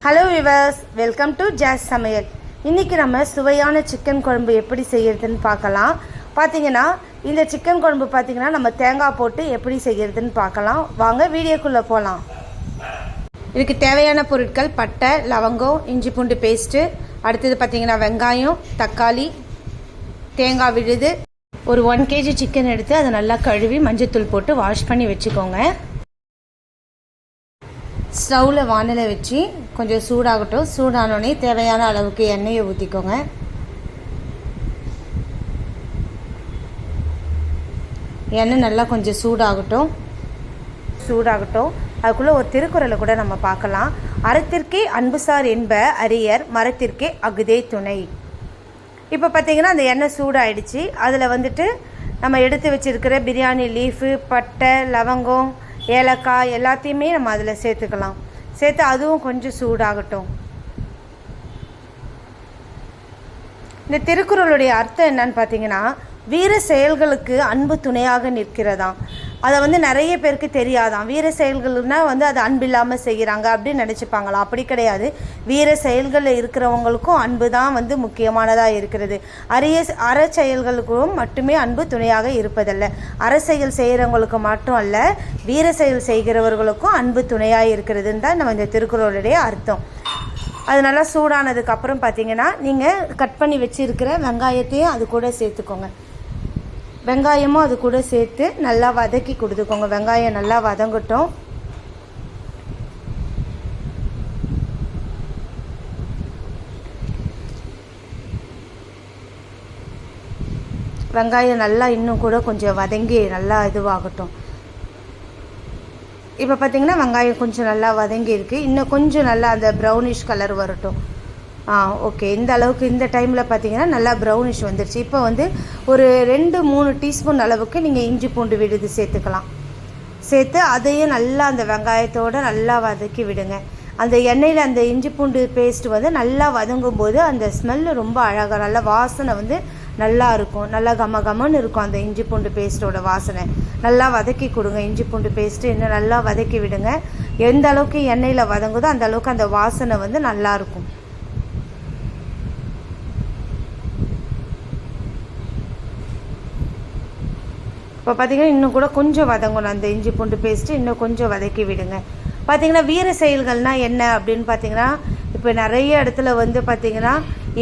Hello viewers, welcome to ஜாஸ் சமையல். இன்றைக்கி நம்ம சுவையான சிக்கன் குழம்பு எப்படி செய்கிறதுன்னு பார்க்கலாம். பார்த்தீங்கன்னா இந்த சிக்கன் குழம்பு பார்த்திங்கன்னா நம்ம தேங்காய் போட்டு எப்படி செய்கிறதுன்னு பார்க்கலாம். வாங்க வீடியோக்குள்ளே போகலாம். இதுக்கு தேவையான பொருட்கள் பட்டை, லவங்கம், இஞ்சி பூண்டு பேஸ்ட்டு, அடுத்தது பார்த்திங்கன்னா வெங்காயம், தக்காளி, தேங்காய் விழுது. ஒரு 1 kg சிக்கன் எடுத்து அதை நல்லா கழுவி மஞ்சத்தூள் போட்டு வாஷ் பண்ணி வச்சுக்கோங்க. ஸ்டவ்வில் வானலை வச்சு கொஞ்சம் சூடாகட்டும். சூடானோடனே தேவையான அளவுக்கு எண்ணெயை ஊற்றிக்கோங்க. எண்ணெய் நல்லா கொஞ்சம் சூடாகட்டும். அதுக்குள்ளே ஒரு திருக்குறளை கூட நம்ம பார்க்கலாம். அறத்திற்கே அன்புசார் என்ப அரியர், மரத்திற்கே அகுதே துணை. இப்போ பார்த்திங்கன்னா அந்த எண்ணெய் சூடாகிடுச்சு. அதில் நம்ம எடுத்து வச்சுருக்கிற பிரியாணி லீஃபு, பட்டை, லவங்கம், ஏலக்காய் எல்லாத்தையுமே நம்ம அதில் சேர்த்துக்கலாம். சேர்த்து அதுவும் கொஞ்சம் சூடாகட்டும். இந்த திருக்குறளுடைய அர்த்தம் என்னன்னு பார்த்தீங்கன்னா, வீர செயல்களுக்கு அன்பு துணையாக நிற்கிறதாம். அதை நிறைய பேருக்கு தெரியாதான். வீர செயல்கள்னா அது அன்பு இல்லாமல் செய்கிறாங்க அப்படின்னு நினச்சிப்பாங்களாம். அப்படி கிடையாது. வீர செயல்களில் இருக்கிறவங்களுக்கும் அன்பு தான் முக்கியமானதாக இருக்கிறது. அற செயல்களுக்கும் மட்டுமே அன்பு துணையாக இருப்பதல்ல. செயல் செய்கிறவங்களுக்கு மட்டும் அல்ல, வீர செயல் செய்கிறவர்களுக்கும் அன்பு துணையாக இருக்கிறதுன்னு தான் நம்ம இந்த திருக்குறளுடைய அர்த்தம். அது நல்லா சூடானதுக்கப்புறம் பார்த்தீங்கன்னா நீங்கள் கட் பண்ணி வச்சுருக்கிற வெங்காயத்தையும் அது கூட சேர்த்துக்கோங்க. வெங்காயமும் அது கூட சேர்த்து நல்லா வதக்கி கொடுத்துக்கோங்க. வெங்காயம் நல்லா வதங்கட்டும். வெங்காயம் நல்லா இன்னும் கூட கொஞ்சம் வதங்கி நல்லா இதுவாகட்டும். இப்போ பார்த்திங்கன்னா வெங்காயம் கொஞ்சம் நல்லா வதங்கி இருக்குது. இன்னும் கொஞ்சம் நல்லா அந்த ப்ரௌனிஷ் கலர் வரட்டும். ஓகே, இந்த அளவுக்கு இந்த டைமில் பார்த்தீங்கன்னா நல்லா ப்ரௌனிஷ் வந்துருச்சு. இப்போ ஒரு 2-3 டீஸ்பூன் அளவுக்கு நீங்கள் இஞ்சி பூண்டு விழுது சேர்த்துக்கலாம். சேர்த்து அதையும் நல்லா அந்த வெங்காயத்தோடு நல்லா வதக்கி விடுங்க. அந்த எண்ணெயில் அந்த இஞ்சி பூண்டு பேஸ்ட் நல்லா வதங்கும் போது அந்த ஸ்மெல்லு ரொம்ப அழகாக, நல்ல வாசனை நல்லா இருக்கும். நல்லா கமன்னு இருக்கும் அந்த இஞ்சி பூண்டு பேஸ்ட்டோட வாசனை. நல்லா வதக்கி கொடுங்க. இஞ்சி பூண்டு பேஸ்ட்டு இன்னும் நல்லா வதக்கி விடுங்க. எந்த அளவுக்கு எண்ணெயில் வதங்குதோ அந்த அளவுக்கு அந்த வாசனை நல்லாயிருக்கும். இப்போ பார்த்திங்கன்னா இன்னும் கூட கொஞ்சம் வதங்கணும். அந்த இஞ்சி பூண்டு பேஸ்ட்டு இன்னும் கொஞ்சம் வதக்கி விடுங்க. பார்த்திங்கன்னா வீர செயல்கள்னால் என்ன அப்படின்னு பார்த்திங்கன்னா, இப்போ நிறைய இடத்துல பார்த்திங்கன்னா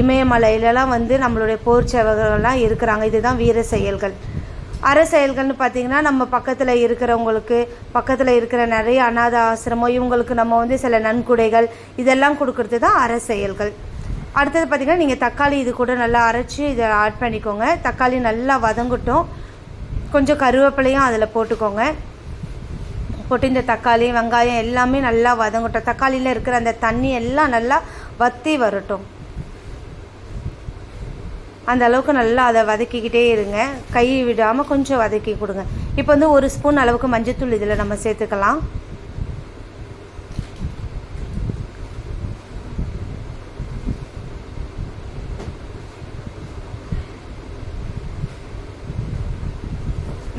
இமயமலையிலலாம் நம்மளுடைய போர் சேவகர்கள்லாம் இருக்கிறாங்க. இதுதான் வீர செயல்கள். அற செயல்கள்னு பார்த்திங்கன்னா நம்ம பக்கத்தில் இருக்கிறவங்களுக்கு, பக்கத்தில் இருக்கிற நிறைய அநாத ஆசிரமம், இவங்களுக்கு நம்ம சில நன்கொடைகள் இதெல்லாம் கொடுக்கறது தான் அற செயல்கள். அடுத்தது பார்த்திங்கன்னா நீங்கள் தக்காளி இது கூட நல்லா அரைச்சி இதை ஆட் பண்ணிக்கோங்க. தக்காளி நல்லா வதங்கட்டும். கொஞ்சம் கருவேப்பிலையும் அதில் போட்டுக்கோங்க. போட்டு இந்த தக்காளி, வெங்காயம் எல்லாமே நல்லா வதங்கட்டும். தக்காளியில் இருக்கிற அந்த தண்ணி எல்லாம் நல்லா வற்றி வரட்டும். அந்த அளவுக்கு நல்லா அதை வதக்கிக்கிட்டே இருங்க. கை விடாமல் கொஞ்சம் வதக்கி கொடுங்க. இப்போ 1 ஸ்பூன் அளவுக்கு மஞ்சத்தூள் இதில் நம்ம சேர்த்துக்கலாம்.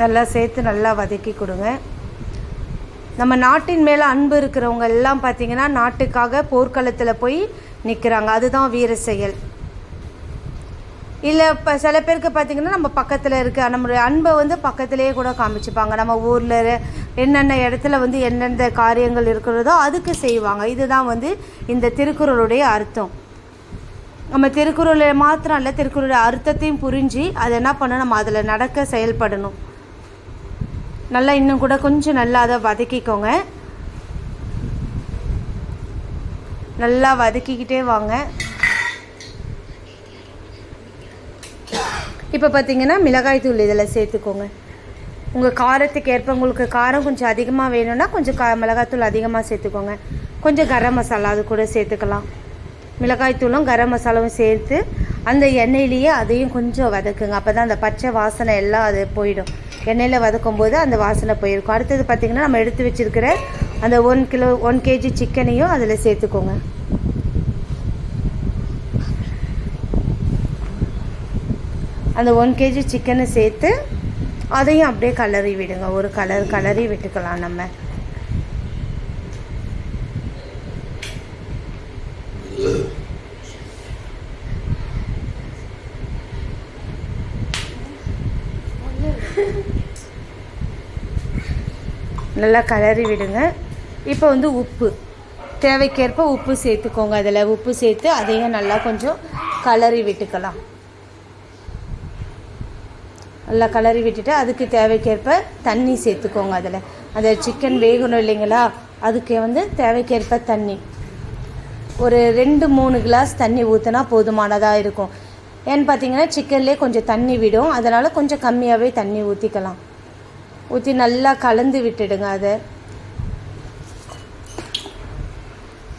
நல்லா சேர்த்து நல்லா வதக்கி கொடுங்க. நம்ம நாட்டின் மேலே அன்பு இருக்கிறவங்க எல்லாம் பார்த்திங்கன்னா நாட்டுக்காக போர்க்களத்தில் போய் நிற்கிறாங்க. அதுதான் வீர செயல். இல்லை இப்போ சில பேருக்கு பார்த்திங்கன்னா நம்ம பக்கத்தில் இருக்க நம்மளுடைய அன்பை பக்கத்துலேயே கூட காமிச்சுப்பாங்க. நம்ம ஊரில் என்னென்ன இடத்துல எந்தெந்த காரியங்கள் இருக்கிறதோ அதுக்கு செய்வாங்க. இதுதான் இந்த திருக்குறளுடைய அர்த்தம். நம்ம திருக்குறளை மாத்திரம் இல்லை, திருக்குறளுடைய அர்த்தத்தையும் புரிஞ்சு அதை என்ன பண்ணணும், நம்ம அதில் நடக்க செயல்படணும். நல்லா இன்னும் கூட கொஞ்சம் நல்லா அதை வதக்கிக்கோங்க. நல்லா வதக்கிக்கிட்டே வாங்க. இப்போ பார்த்திங்கன்னா மிளகாய்த்தூள் இதில் சேர்த்துக்கோங்க. உங்கள் காரத்துக்கு ஏற்ப, உங்களுக்கு காரம் கொஞ்சம் அதிகமாக வேணும்னா கொஞ்சம் மிளகாய்த்தூள் அதிகமாக சேர்த்துக்கோங்க. கொஞ்சம் கரம் மசாலா அது கூட சேர்த்துக்கலாம். மிளகாய்த்தூளும் கரம் மசாலாவும் சேர்த்து அந்த எண்ணெயிலேயே அதையும் கொஞ்சம் வதக்குங்க. அப்போ தான் அந்த பச்சை வாசனை எல்லாம் அது போயிடும். எண்ணெயில் வதக்கும் போது அந்த வாசனை போயிருக்கும். அடுத்தது பார்த்திங்கன்னா நம்ம எடுத்து வச்சுருக்கிற அந்த 1 kg சிக்கனையும் அதில் சேர்த்துக்கோங்க. அந்த 1 kg சிக்கனை சேர்த்து அதையும் அப்படியே கலரி விடுங்க. ஒரு கலரி விட்டுக்கலாம் நம்ம. நல்லா கிளறி விடுங்க. இப்போ வந்து உப்பு தேவைக்கேற்ப உப்பு சேர்த்துக்கோங்க. அதில் உப்பு சேர்த்து அதையும் நல்லா கொஞ்சம் கிளறி விட்டுக்கலாம். நல்லா கிளறி விட்டுட்டு அதுக்கு தேவைக்கேற்ப தண்ணி சேர்த்துக்கோங்க. அதில் அந்த சிக்கன் வேகணும் இல்லைங்களா, அதுக்கு வந்து தேவைக்கேற்ப தண்ணி ஒரு 2-3 கிளாஸ் தண்ணி ஊற்றினா போதுமானதாக இருக்கும். ஏன்னு பார்த்தீங்கன்னா சிக்கன்லேயே கொஞ்சம் தண்ணி விடும், அதனால் கொஞ்சம் கம்மியாகவே தண்ணி ஊற்றிக்கலாம். ஊற்றி நல்லா கலந்து விட்டுடுங்க. அதை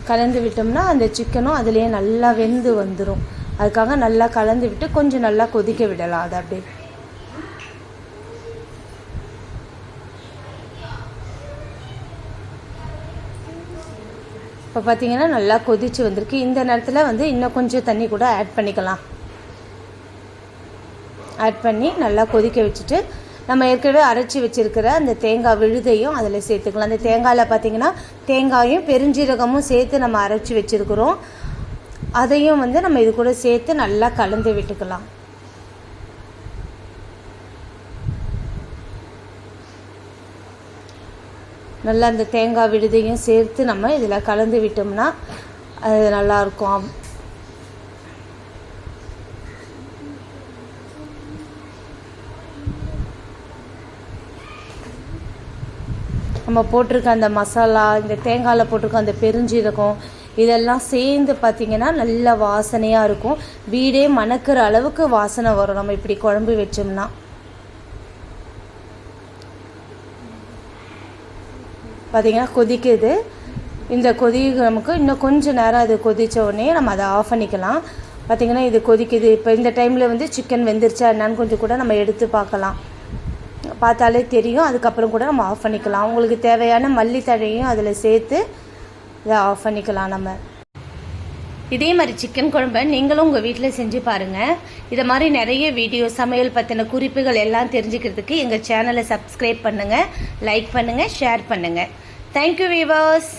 கலந்து விட்டோம்னா அந்த சிக்கனும் அதுலேயே நல்லா வெந்து வந்துடும். அதுக்காக நல்லா கலந்து விட்டு கொஞ்சம் நல்லா கொதிக்க விடலாம். அதை அப்படியே இப்போ பார்த்தீங்கன்னா நல்லா கொதித்து வந்திருக்கு. இந்த நேரத்தில் வந்து இன்னும் கொஞ்சம் தண்ணி கூட ஆட் பண்ணிக்கலாம். ஆட் பண்ணி நல்லா கொதிக்க வச்சுட்டு நம்ம ஏற்கனவே அரைச்சி வச்சுருக்கிற அந்த தேங்காய் விழுதையும் அதில் சேர்த்துக்கலாம். அந்த தேங்காயில் பார்த்திங்கன்னா தேங்காயும் பெருஞ்சீரகமும் சேர்த்து நம்ம அரைச்சி வச்சுருக்குறோம். அதையும் வந்து நம்ம இது கூட சேர்த்து நல்லா கலந்து விட்டுக்கலாம். நல்லா அந்த தேங்காய் விழுதையும் சேர்த்து நம்ம இதில் கலந்து விட்டோம்னா அது நல்லாயிருக்கும். நம்ம போட்டிருக்க அந்த மசாலா, இந்த தேங்காயில் போட்டிருக்க அந்த பெருஞ்சீரகம் இதெல்லாம் சேர்ந்து பார்த்திங்கன்னா நல்ல வாசனையாக இருக்கும். வீடே மணக்கிற அளவுக்கு வாசனை வரும் நம்ம இப்படி குழம்பு வச்சோம்னா. பார்த்திங்கன்னா கொதிக்குது. இந்த நமக்கு இன்னும் கொஞ்சம் நேரம் அது கொதித்த உடனே நம்ம அதை ஆஃப் பண்ணிக்கலாம். பார்த்திங்கன்னா இது கொதிக்குது. இப்போ இந்த டைமில் வந்து சிக்கன் வெந்துருச்சா என்னன்னு கொஞ்சம் கூட நம்ம எடுத்து பார்க்கலாம். பார்த்தாலே தெரியும். அதுக்கப்புறம் கூட நம்ம ஆஃப் பண்ணிக்கலாம். உங்களுக்கு தேவையான மல்லித்தழையும் அதில் சேர்த்து இதை ஆஃப் பண்ணிக்கலாம். நம்ம இதே மாதிரி சிக்கன் குழம்பை நீங்களும் உங்கள் வீட்டில் செஞ்சு பாருங்கள். இதை மாதிரி நிறைய வீடியோ சமையல் பற்றின குறிப்புகள் எல்லாம் தெரிஞ்சுக்கிறதுக்கு எங்கள் சேனலை சப்ஸ்கிரைப் பண்ணுங்கள், லைக் பண்ணுங்கள், ஷேர் பண்ணுங்கள். Thank you viewers.